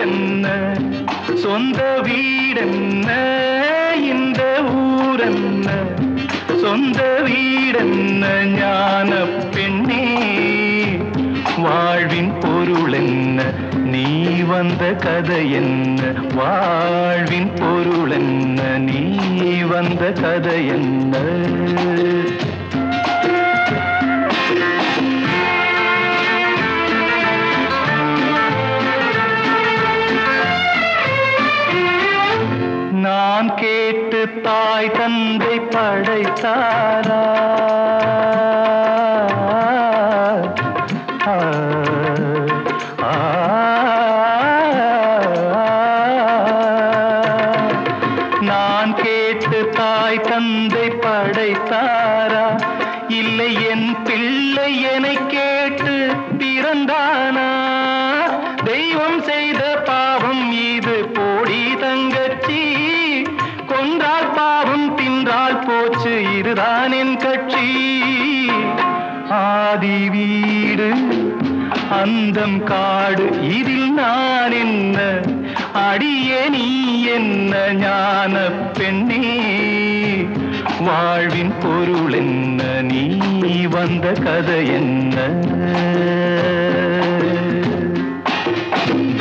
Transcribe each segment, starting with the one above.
ஊரென்ன சொந்த வீடென்ன இந்த ஊரென்ன சொந்த வீடென்ன ஞான பெண்ணே வாழ்வின் பொருள் என்ன நீ வந்த கதை என்ன வாழ்வின் பொருள் என்ன நீ வந்த கதை என்ன நான் கேட்டு தாய் தந்தை படைத்தாரா நான் கேட்டு தாய் தந்தை படைத்தாரா இல்லை என் பிள்ளை என்னை கேட்டு பிறந்தானா தெய்வம் செய்த பாவம் இது போடி தங்கச்சி கொன்றால் பாவம் தின்றால் போச்சு இதுதான் என் கட்சி ஆதி வீடு அந்தம் காடு இதில் நான் என்ன அடியே நீ என்ன ஞான பெண்ணே வாழ்வின் பொருள் என்ன நீ வந்த கதை என்ன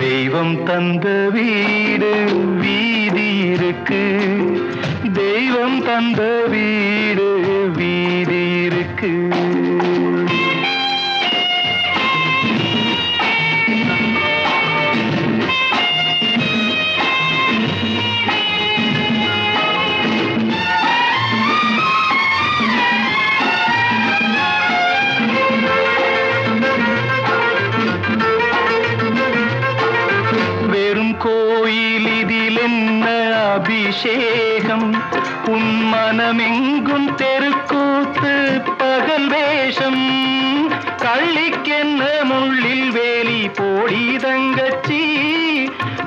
தெய்வம் தந்த வீடு வீதி இருக்கு தெய்வம் தந்த வீடு வீதி இருக்கு கோயில் இதில் என்ன அபிஷேகம் உன் மனமெங்கும் தெருக்கூத்து பகல் வேஷம் கள்ளிக்கென்ன முள்ளில் வேலி போடி தங்கச்சி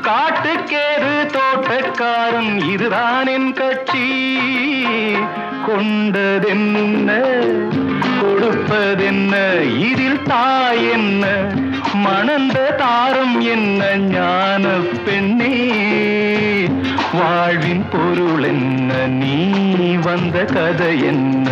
காட்டுக்கேறு தோட்டக்காரன் இதுதான் என் கட்சி கொண்டதென்ன கொடுப்பதென்ன இதில் தாய் என்ன மணந்த தாரம் என்ன ஞான பெண்ணே வாழ்வின் பொருள் என்ன நீ வந்த கதை என்ன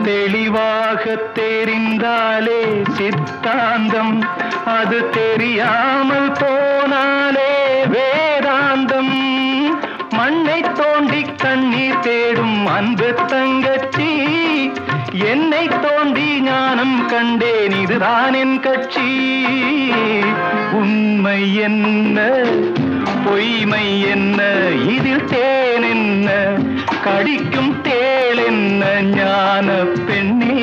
தெளிவாக தெரிந்தாலே சித்தாந்தம் அது தெரியாமல் போனாலே வேதாந்தம் மண்ணை தோண்டி கண்ணீர் தேடும் அன்பு தங்கச்சி என்னை தோண்டி ஞானம் கண்டேன் இதுதான் என் கட்சி உண்மை என்ன பொய்மை என்ன இதில் தேன் என்ன கடிக்கும் தேள் என்ன ஞான பெண்ணே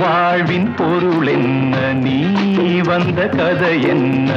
வாழ்வின் பொருள் என்ன நீ வந்த கதை என்ன